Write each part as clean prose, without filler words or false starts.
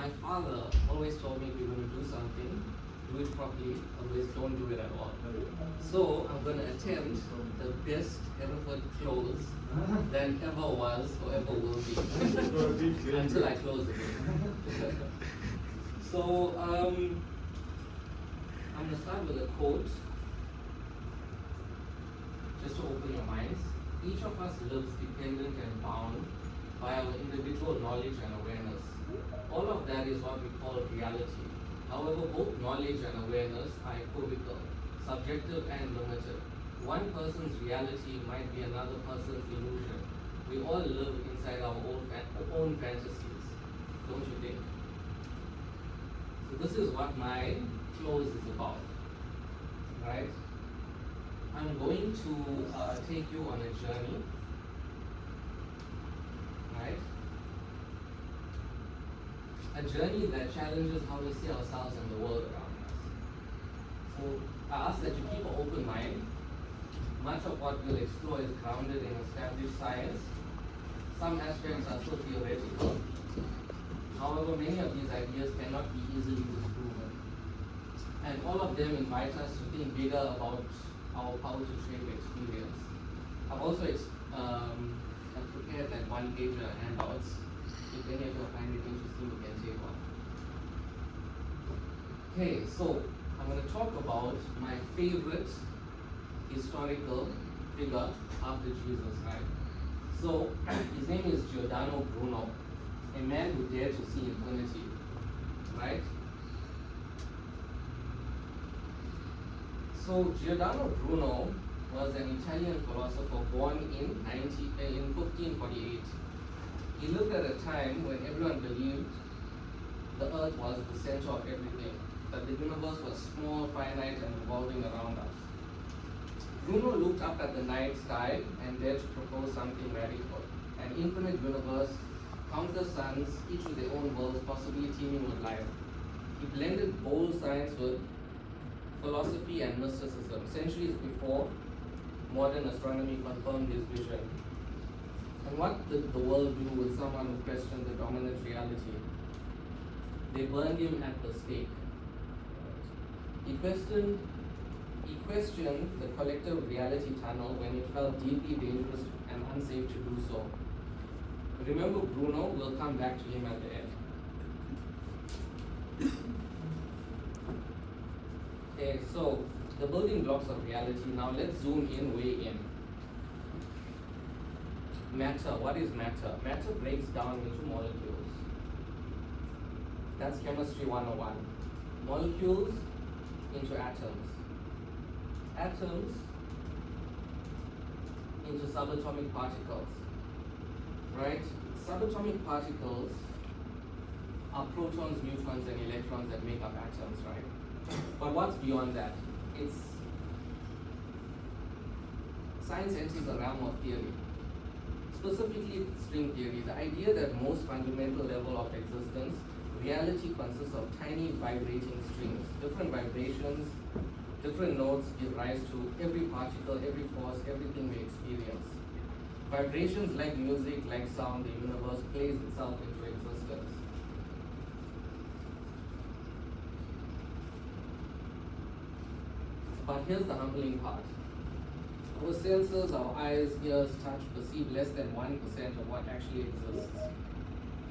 my father always told me if you're going to do something, do it properly, otherwise don't do it at all. So I'm going to attempt the best Hereford close that ever was or ever will be until I close again. So I'm going to start with a quote just to open your minds. Each of us lives dependent and bound by our individual knowledge and awareness. All of that is what we call reality. However, both knowledge and awareness are equivocal, subjective and limited. One person's reality might be another person's illusion. We all live inside our own fantasies, don't you think? So this is what my close is about, right? I'm going to take you on a journey, right? A journey that challenges how we see ourselves and the world around us. So I ask that you keep an open mind. Much of what we'll explore is grounded in established science. Some aspects are still theoretical. However, many of these ideas cannot be easily disproven. And all of them invite us to think bigger about our power to shape experience. I've also prepared like one-pager handouts. If any of you find it interesting, you can take one. Okay, so I'm going to talk about my favorite historical figure after Jesus, right? So his name is Giordano Bruno, a man who dared to see infinity, right? So Giordano Bruno was an Italian philosopher born in 1548. He lived at a time when everyone believed the earth was the center of everything, that the universe was small, finite, and revolving around us. Bruno looked up at the night sky and dared to propose something radical: an infinite universe, countless suns, each with their own worlds, possibly teeming with life. He blended bold science with philosophy and mysticism. Centuries before, modern astronomy confirmed his vision. And what did the world do with someone who questioned the dominant reality? They burned him at the stake. He questioned the collective reality tunnel when it felt deeply dangerous and unsafe to do so. Remember Bruno, we'll come back to him at the end. Okay, so the building blocks of reality. Now let's zoom in, way in. Matter. What is matter? Matter breaks down into molecules. That's chemistry 101. Molecules into atoms. Atoms into subatomic particles. Right? Subatomic particles are protons, neutrons, and electrons that make up atoms, right? But what's beyond that? It's science enters the realm of theory. Specifically string theory, the idea that most fundamental level of existence, reality consists of tiny vibrating strings. Different vibrations, different notes give rise to every particle, every force, everything we experience. Vibrations like music, like sound, the universe plays itself into existence. But here's the humbling part. Our senses, our eyes, ears, touch, perceive less than 1% of what actually exists.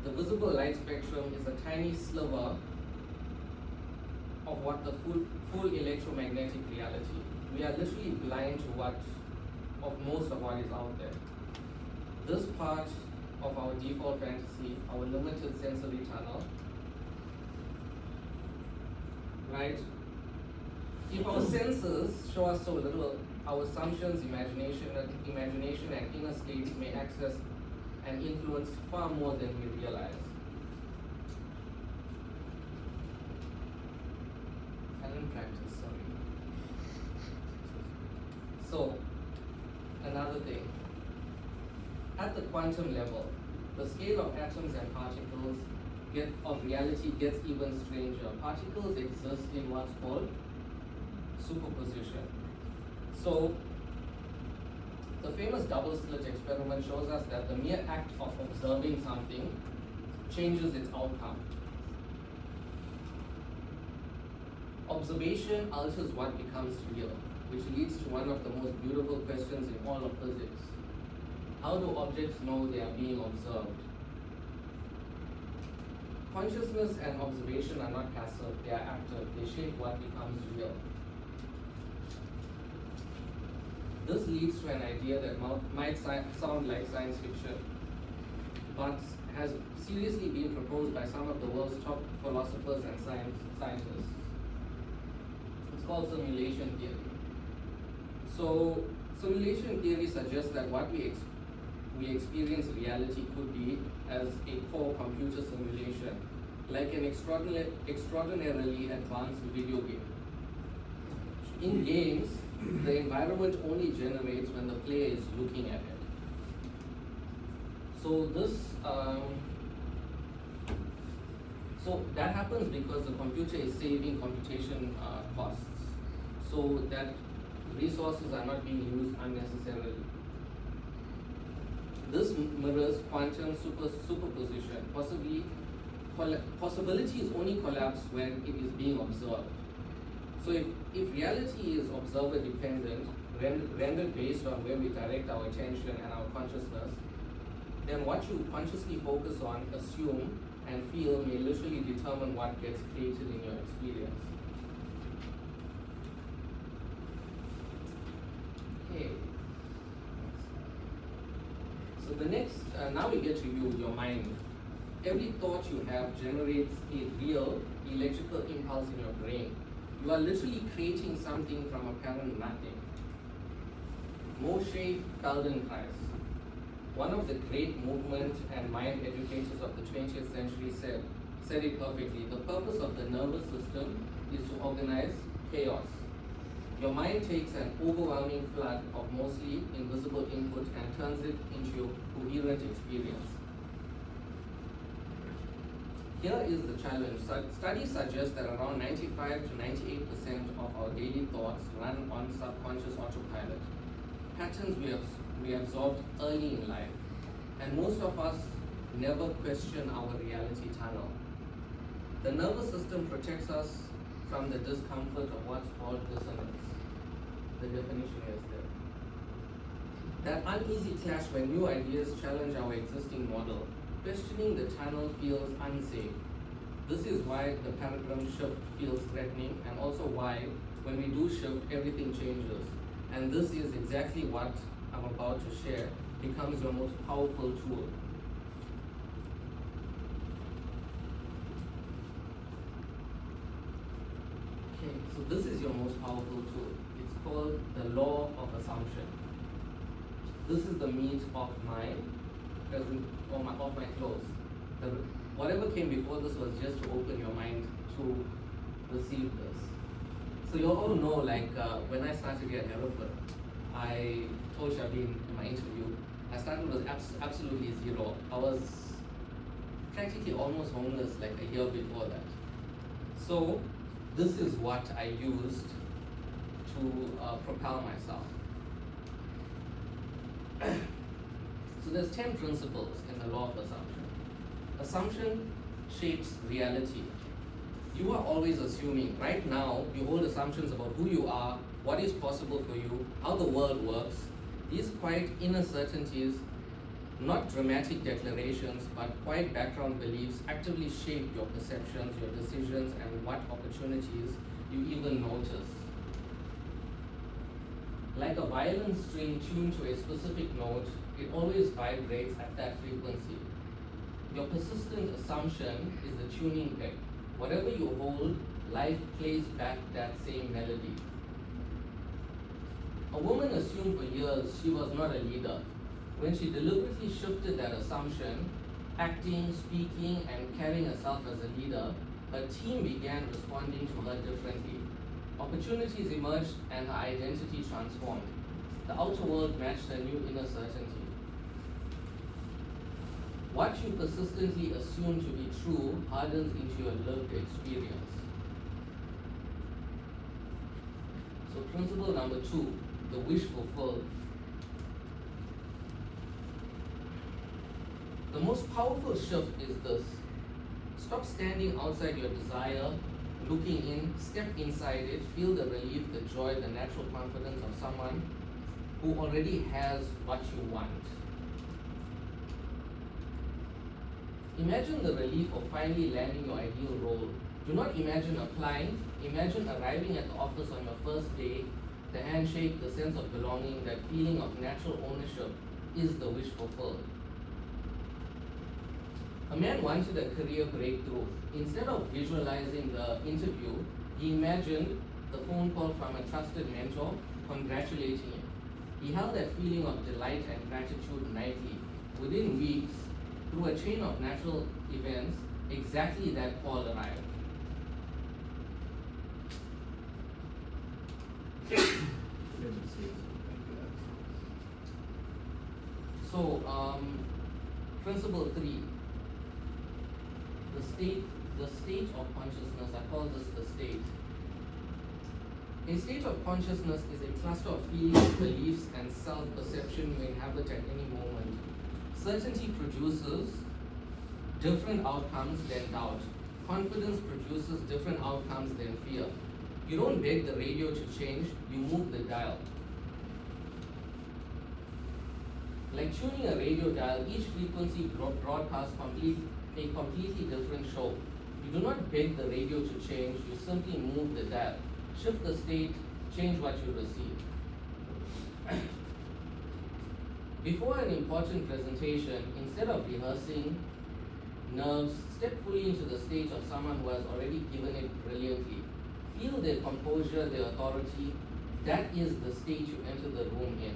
The visible light spectrum is a tiny sliver of what the full electromagnetic reality. We are literally blind to most of what is out there. This part of our default fantasy, our limited sensory tunnel, right? If our senses show us so little, our assumptions, imagination and inner states may access and influence far more than we realize. I didn't practice, sorry. So, another thing. At the quantum level, the scale of atoms and particles of reality gets even stranger. Particles exist in what's called superposition. So, the famous double slit experiment shows us that the mere act of observing something changes its outcome. Observation alters what becomes real, which leads to one of the most beautiful questions in all of physics. How do objects know they are being observed? Consciousness and observation are not passive, they are active. They shape what becomes real. This leads to an idea that might sound like science fiction, but has seriously been proposed by some of the world's top philosophers and scientists. It's called simulation theory. So, simulation theory suggests that what we experience reality could be as a core computer simulation, like an extraordinarily advanced video game. In games, the environment only generates when the player is looking at it. So so that happens because the computer is saving computation costs, so that resources are not being used unnecessarily. This mirrors quantum superposition. Possibilities only collapse when it is being observed. So if reality is observer dependent, rendered based on where we direct our attention and our consciousness, then what you consciously focus on, assume, and feel may literally determine what gets created in your experience. Okay. So the next, now we get to you, your mind. Every thought you have generates a real electrical impulse in your brain. You are literally creating something from apparent nothing. Moshe Feldenkrais, one of the great movement and mind educators of the 20th century, said it perfectly. The purpose of the nervous system is to organize chaos. Your mind takes an overwhelming flood of mostly invisible input and turns it into a coherent experience. Here is the challenge. Studies suggest that around 95 to 98% of our daily thoughts run on subconscious autopilot, patterns we absorbed early in life, and most of us never question our reality tunnel. The nervous system protects us from the discomfort of what's called dissonance. The definition is there. That uneasy clash when new ideas challenge our existing model. Questioning the tunnel feels unsafe. This is why the paradigm shift feels threatening, and also why, when we do shift, everything changes. And this is exactly what I'm about to share becomes your most powerful tool. Okay, so this is your most powerful tool. It's called the law of assumption. This is the meat of my present, of my clothes. Whatever came before this was just to open your mind to receive this. So you all know, like when I started here at Hereford, I told Shabin in my interview, I started with absolutely zero. I was practically almost homeless like a year before that. So this is what I used to propel myself. So there's 10 principles in the law of assumption. Assumption shapes reality. You are always assuming. Right now, you hold assumptions about who you are, what is possible for you, how the world works. These quiet inner certainties, not dramatic declarations, but quiet background beliefs actively shape your perceptions, your decisions, and what opportunities you even notice. Like a violin string tuned to a specific note, it always vibrates at that frequency. Your persistent assumption is the tuning peg. Whatever you hold, life plays back that same melody. A woman assumed for years she was not a leader. When she deliberately shifted that assumption, acting, speaking, and carrying herself as a leader, her team began responding to her differently. Opportunities emerged and her identity transformed. The outer world matched her new inner certainty. What you persistently assume to be true hardens into your lived experience. So principle number 2, the wish fulfilled. The most powerful shift is this. Stop standing outside your desire, looking in, step inside it, feel the relief, the joy, the natural confidence of someone who already has what you want. Imagine the relief of finally landing your ideal role. Do not imagine applying, imagine arriving at the office on your first day, the handshake, the sense of belonging, that feeling of natural ownership is the wish fulfilled. A man wanted a career breakthrough. Instead of visualizing the interview, he imagined the phone call from a trusted mentor congratulating him. He held that feeling of delight and gratitude nightly. Within weeks, through a chain of natural events, exactly that call arrived. So, principle 3, the state of consciousness. I call this the state. A state of consciousness is a cluster of feelings, beliefs, and self-perception you inhabit at any moment. Certainty produces different outcomes than doubt. Confidence produces different outcomes than fear. You don't beg the radio to change, you move the dial. Like tuning a radio dial, each frequency broadcasts a completely different show. You do not beg the radio to change, you simply move the dial. Shift the state, change what you receive. Before an important presentation, instead of rehearsing nerves, step fully into the stage of someone who has already given it brilliantly. Feel their composure, their authority. That is the state you enter the room in.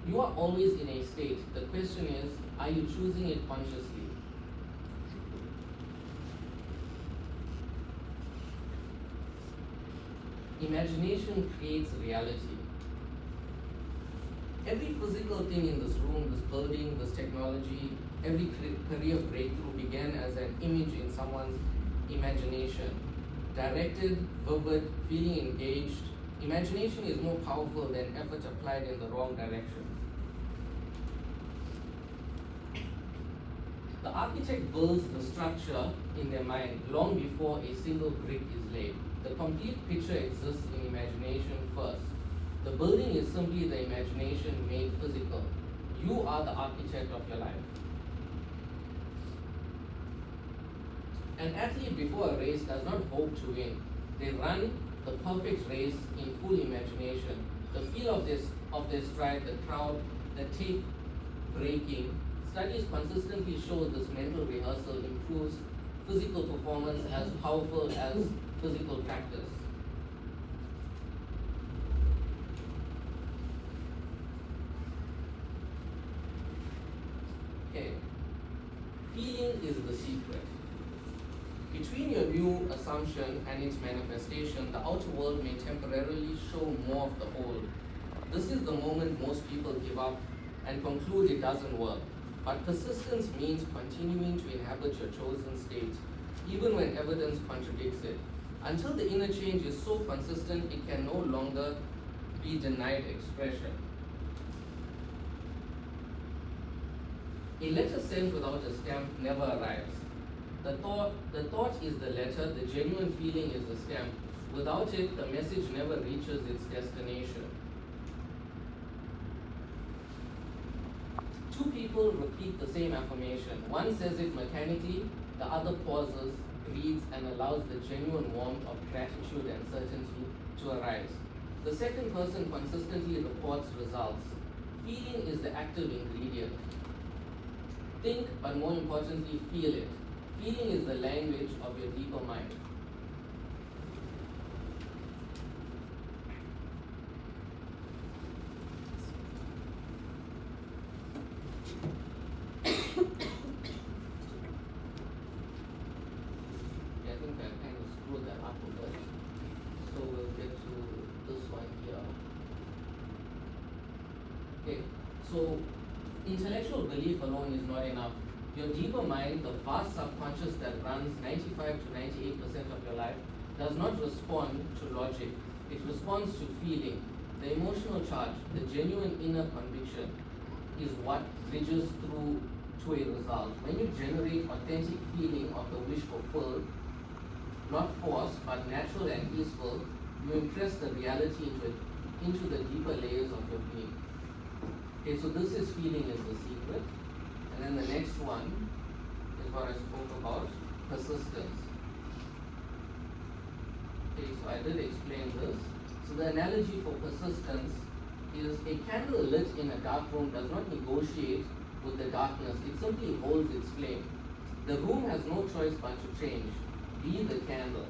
You are always in a state. The question is, are you choosing it consciously? Imagination creates reality. Every physical thing in this room, this building, this technology, every career breakthrough began as an image in someone's imagination. Directed, vivid, feeling engaged. Imagination is more powerful than effort applied in the wrong direction. The architect builds the structure in their mind long before a single brick is laid. The complete picture exists in imagination first. The building is simply the imagination made physical. You are the architect of your life. An athlete before a race does not hope to win. They run the perfect race in full imagination. The feel of their stride, the crowd, the tape breaking. Studies consistently show this mental rehearsal improves physical performance as powerful as physical practice. Okay. Feeling is the secret. Between your new assumption and its manifestation, the outer world may temporarily show more of the whole. This is the moment most people give up and conclude it doesn't work. But persistence means continuing to inhabit your chosen state, even when evidence contradicts it, until the inner change is so consistent it can no longer be denied expression. A letter sent without a stamp never arrives. The thought is the letter, the genuine feeling is the stamp. Without it, the message never reaches its destination. Two people repeat the same affirmation. One says it mechanically, the other pauses, breathes, and allows the genuine warmth of gratitude and certainty to arise. The second person consistently reports results. Feeling is the active ingredient. Think, but more importantly, feel it. Feeling is the language of your deeper mind. So, intellectual belief alone is not enough. Your deeper mind, the vast subconscious that runs 95 to 98% of your life, does not respond to logic. It responds to feeling. The emotional charge, the genuine inner conviction, is what bridges through to a result. When you generate authentic feeling of the wish fulfilled, not forced but natural and peaceful, you impress the reality into the deeper layers of your being. Okay, so this is feeling is the secret. And then the next one is what I spoke about, persistence. Okay, so I did explain this. So the analogy for persistence is a candle lit in a dark room does not negotiate with the darkness, it simply holds its flame. The room has no choice but to change. Be the candle.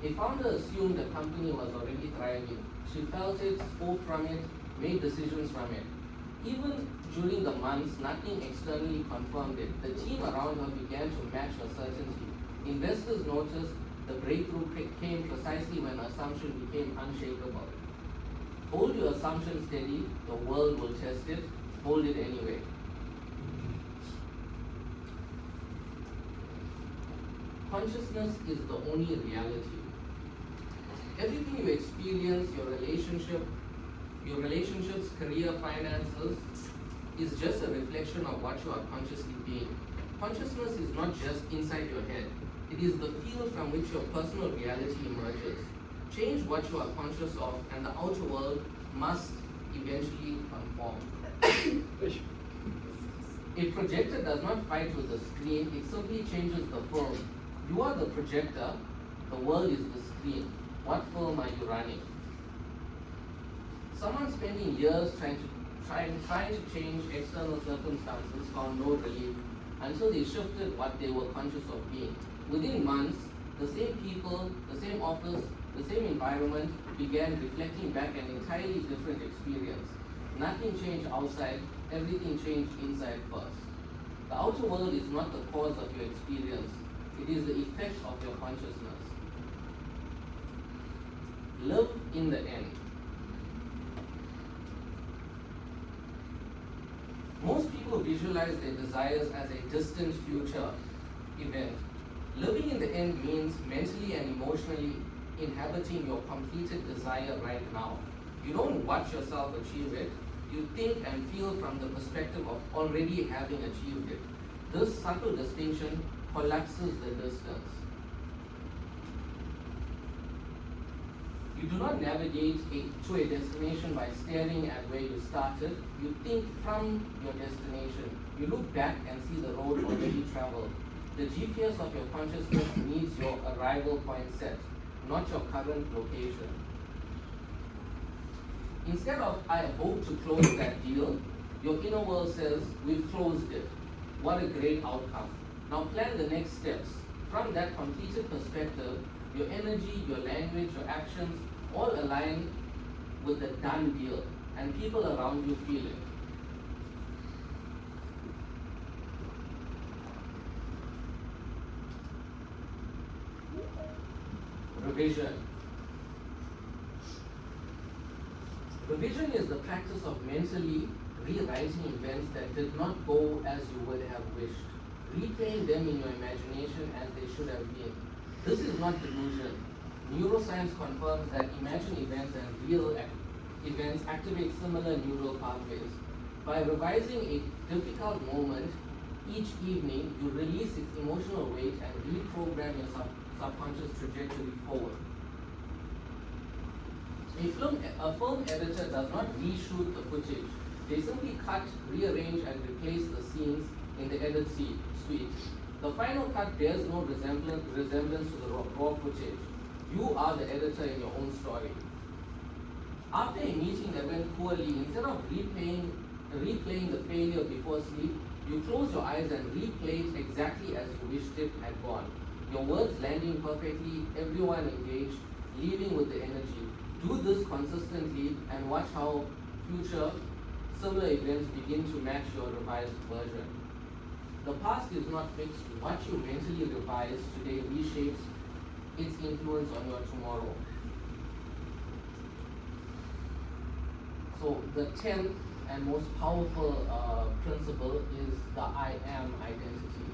A founder assumed the company was already thriving. She felt it, spoke from it, made decisions from it. Even during the months, nothing externally confirmed it. The team around her began to match her certainty. Investors noticed the breakthrough came precisely when assumption became unshakable. Hold your assumption steady, the world will test it. Hold it anyway. Consciousness is the only reality. Everything you experience, your relationships, career, finances, is just a reflection of what you are consciously being. Consciousness is not just inside your head. It is the field from which your personal reality emerges. Change what you are conscious of, and the outer world must eventually conform. A projector does not fight with the screen, it simply changes the film. You are the projector, the world is the screen. What film are you running? Someone spending years trying to change external circumstances found no relief until they shifted what they were conscious of being. Within months, the same people, the same office, the same environment began reflecting back an entirely different experience. Nothing changed outside, everything changed inside first. The outer world is not the cause of your experience, it is the effect of your consciousness. Live in the end. Most people visualize their desires as a distant future event. Living in the end means mentally and emotionally inhabiting your completed desire right now. You don't watch yourself achieve it, you think and feel from the perspective of already having achieved it. This subtle distinction collapses the distance. You do not navigate to a destination by staring at where you started. You think from your destination. You look back and see the road already traveled. The GPS of your consciousness needs your arrival point set, not your current location. Instead of, I hope to close that deal, your inner world says, we've closed it. What a great outcome. Now plan the next steps. From that completed perspective, your energy, your language, your actions all align with the done deal, and people around you feel it. Revision. Revision is the practice of mentally rewriting events that did not go as you would have wished, replaying them in your imagination as they should have been. This is not delusion. Neuroscience confirms that imagined events and real events activate similar neural pathways. By revising a difficult moment each evening, you release its emotional weight and reprogram your subconscious trajectory forward. A film editor does not reshoot the footage. They simply cut, rearrange, and replace the scenes in the edit suite. The final cut bears no resemblance to the raw footage. You are the editor in your own story. After a meeting that went poorly, instead of replaying the failure before sleep, you close your eyes and replay it exactly as you wished it had gone. Your words landing perfectly, everyone engaged, leaving with the energy. Do this consistently and watch how future similar events begin to match your revised version. The past is not fixed. What you mentally revise today reshapes its influence on your tomorrow. So the 10th and most powerful principle is the I am identity.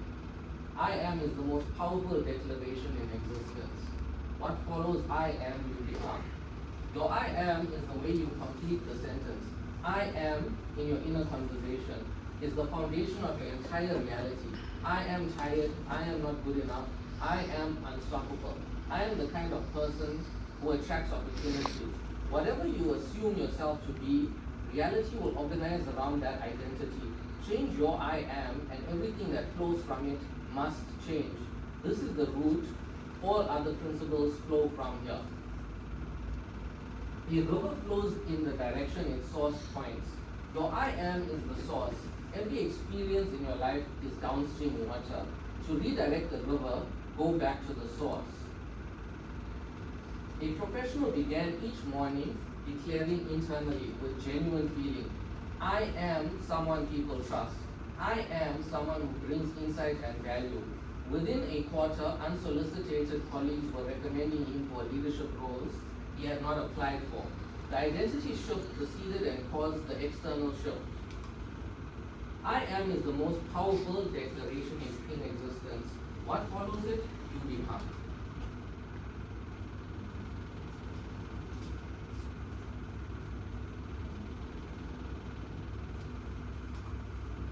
I am is the most powerful declaration in existence. What follows I am, you become. Your I am is the way you complete the sentence. I am, in your inner conversation, is the foundation of your entire reality. I am tired, I am not good enough, I am unstoppable. I am the kind of person who attracts opportunities. Whatever you assume yourself to be, reality will organize around that identity. Change your I am, and everything that flows from it must change. This is the root. All other principles flow from here. The river flows in the direction its source points. Your I am is the source. Every experience in your life is downstream water. To redirect the river, go back to the source. A professional began each morning declaring internally with genuine feeling, I am someone people trust. I am someone who brings insight and value. Within a quarter, unsolicited colleagues were recommending him for leadership roles he had not applied for. The identity shift proceeded and caused the external shift. I am is the most powerful declaration in existence. What follows it? You become.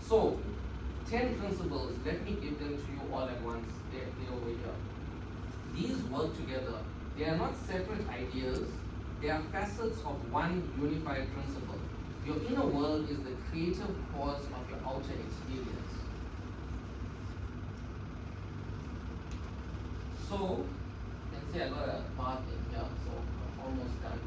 So, 10 principles, let me give them to you all at once. They're over here. These work together. They are not separate ideas, they are facets of one unified principle. Your inner world is the creative cause of your outer experience. So, you can see I got a path in here, so I'm almost done.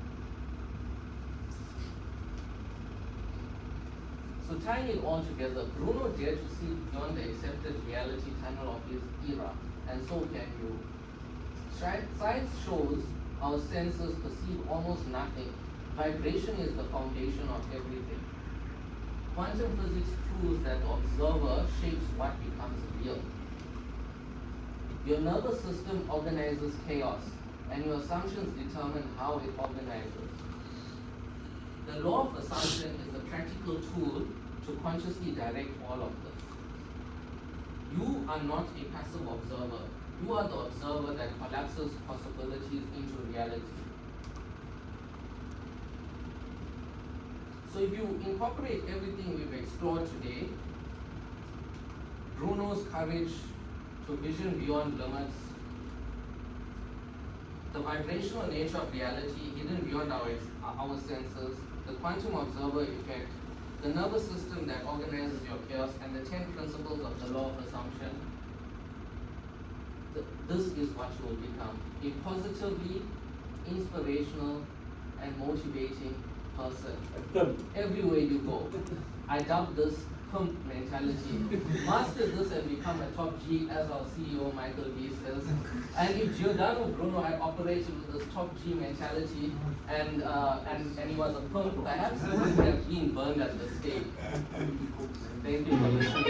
So tying it all together, Bruno dared to see beyond the accepted reality tunnel of his era, and so can you. Science shows our senses perceive almost nothing. Vibration is the foundation of everything. Quantum physics proves that the observer shapes what becomes real. Your nervous system organizes chaos, and your assumptions determine how it organizes. The law of assumption is a practical tool to consciously direct all of this. You are not a passive observer. You are the observer that collapses possibilities into reality. So if you incorporate everything we've explored today, Bruno's courage to vision beyond limits, the vibrational nature of reality hidden beyond our senses, the quantum observer effect, the nervous system that organizes your chaos, and the 10 principles of the law of assumption, this is what you will become. A positively inspirational and motivating person. Everywhere you go. I dub this pump mentality. Master this and become a top G, as our CEO Michael B says. And if Giordano Bruno had operated with this top G mentality and he was a pump, perhaps he would have been burned at the stake. Thank you for listening.